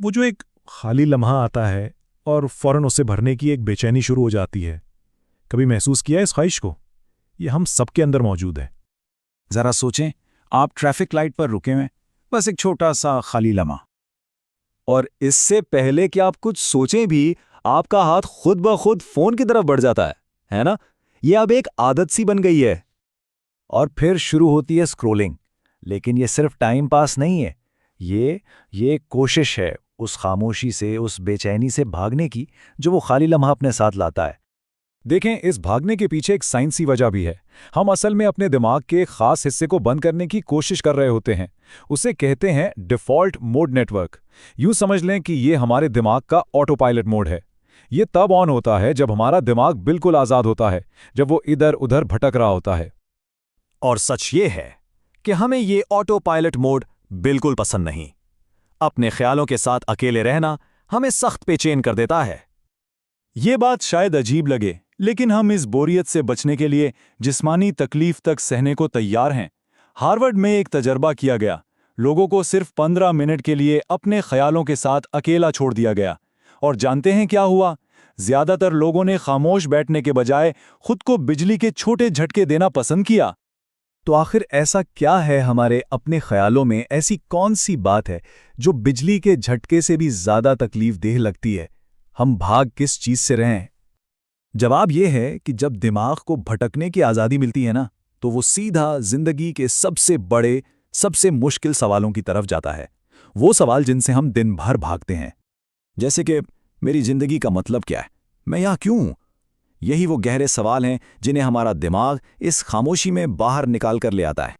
वो जो एक खाली लम्हा आता है और फौरन उसे भरने की एक बेचैनी शुरू हो जाती है। कभी महसूस किया है इस ख्वाहिश को? ये हम सबके अंदर मौजूद है। जरा सोचें, आप ट्रैफिक लाइट पर रुके हुए, बस एक छोटा सा खाली लम्हा, और इससे पहले कि आप कुछ सोचें भी आपका हाथ खुद ब खुद फोन की तरफ बढ़ जाता है ना? ये अब एक आदत सी बन गई है। और फिर शुरू होती है स्क्रोलिंग। लेकिन ये सिर्फ टाइम पास नहीं है, ये एक कोशिश है उस खामोशी से, उस बेचैनी से भागने की जो वो खाली लम्हा अपने साथ लाता है। देखें, इस भागने के पीछे एक साइंसी वजह भी है। हम असल में अपने दिमाग के एक खास हिस्से को बंद करने की कोशिश कर रहे होते हैं। उसे कहते हैं डिफ़ॉल्ट मोड नेटवर्क। यूं समझ लें कि ये हमारे दिमाग का ऑटो पायलट मोड है। ये तब ऑन होता है जब हमारा दिमाग बिल्कुल आज़ाद होता है, जब वो इधर उधर भटक रहा होता है। और सच ये है कि हमें ये ऑटो पायलट मोड बिल्कुल पसंद नहीं। अपने ख्यालों के साथ अकेले रहना हमें सख्त बेचैन कर देता है। ये बात शायद अजीब लगे, लेकिन हम इस बोरियत से बचने के लिए जिस्मानी तकलीफ तक सहने को तैयार हैं। हार्वर्ड में एक तजर्बा किया गया। लोगों को सिर्फ 15 मिनट के लिए अपने ख्यालों के साथ अकेला छोड़ दिया गया। और जानते हैं क्या हुआ? ज्यादातर लोगों ने खामोश बैठने के बजाय खुद को बिजली के छोटे झटके देना पसंद किया। तो आखिर ऐसा क्या है हमारे अपने ख्यालों में? ऐसी कौन सी बात है जो बिजली के झटके से भी ज्यादा तकलीफ देह लगती है? हम भाग किस चीज से रहे हैं? जवाब यह है कि जब दिमाग को भटकने की आज़ादी मिलती है ना, तो वो सीधा जिंदगी के सबसे बड़े, सबसे मुश्किल सवालों की तरफ जाता है। वो सवाल जिनसे हम दिन भर भागते हैं, जैसे कि मेरी जिंदगी का मतलब क्या है, मैं यहाँ क्यों हूँ? यही वो गहरे सवाल हैं जिन्हें हमारा दिमाग इस खामोशी में बाहर निकाल कर ले आता है।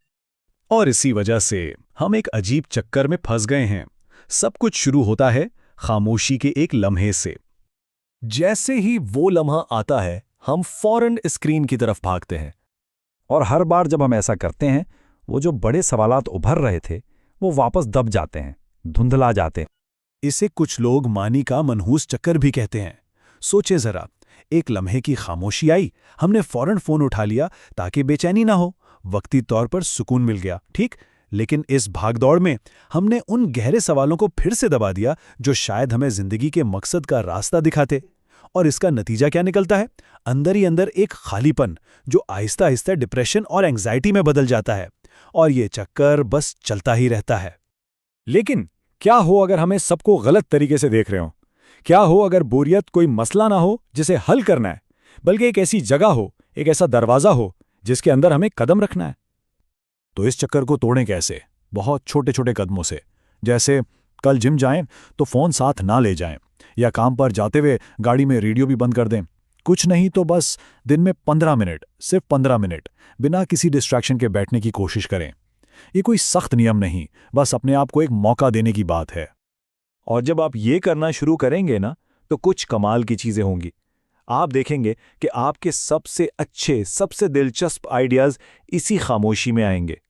और इसी वजह से हम एक अजीब चक्कर में फंस गए हैं। सब कुछ शुरू होता है खामोशी के एक लम्हे से। जैसे ही वो लम्हा आता है, हम फौरन स्क्रीन की तरफ भागते हैं। और हर बार जब हम ऐसा करते हैं, वो जो बड़े सवालात उभर रहे थे, वो वापस दब जाते हैं, धुंधला जाते हैं। इसे कुछ लोग मानी का मनहूस चक्कर भी कहते हैं। सोचे जरा, एक लम्हे की खामोशी आई, हमने फौरन फोन उठा लिया ताकि बेचैनी ना हो, वक्ती तौर पर सुकून मिल गया, ठीक। लेकिन इस भागदौड़ में हमने उन गहरे सवालों को फिर से दबा दिया जो शायद हमें जिंदगी के मकसद का रास्ता दिखाते। और इसका नतीजा क्या निकलता है? अंदर ही अंदर एक खालीपन जो आहिस्ता आहिस्ता डिप्रेशन और एंग्जाइटी में बदल जाता है। और ये चक्कर बस चलता ही रहता है। लेकिन क्या हो अगर हमें सबको गलत तरीके से देख रहे हो? क्या हो अगर बोरियत कोई मसला ना हो जिसे हल करना है, बल्कि एक ऐसी जगह हो, एक ऐसा दरवाजा हो जिसके अंदर हमें कदम रखना है? तो इस चक्कर को तोड़ें कैसे? बहुत छोटे छोटे कदमों से। जैसे कल जिम जाएं तो फ़ोन साथ ना ले जाएं, या काम पर जाते हुए गाड़ी में रेडियो भी बंद कर दें। कुछ नहीं तो बस दिन में 15 मिनट, सिर्फ 15 मिनट बिना किसी डिस्ट्रैक्शन के बैठने की कोशिश करें। ये कोई सख्त नियम नहीं, बस अपने आप को एक मौका देने की बात है। और जब आप ये करना शुरू करेंगे ना, तो कुछ कमाल की चीज़ें होंगी। आप देखेंगे कि आपके सबसे अच्छे, सबसे दिलचस्प आइडियाज़ इसी खामोशी में आएंगे।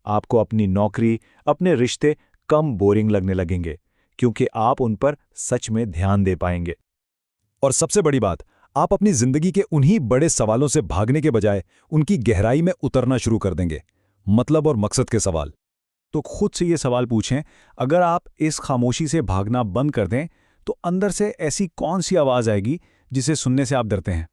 आपको अपनी नौकरी, अपने रिश्ते कम बोरिंग लगने लगेंगे, क्योंकि आप उन पर सच में ध्यान दे पाएंगे। और सबसे बड़ी बात, आप अपनी जिंदगी के उन्हीं बड़े सवालों से भागने के बजाय उनकी गहराई में उतरना शुरू कर देंगे। मतलब और मकसद के सवाल। तो खुद से ये सवाल पूछें, अगर आप इस खामोशी से भागना बंद कर दें तो अंदर से ऐसी कौन सी आवाज़ आएगी जिसे सुनने से आप डरते हैं?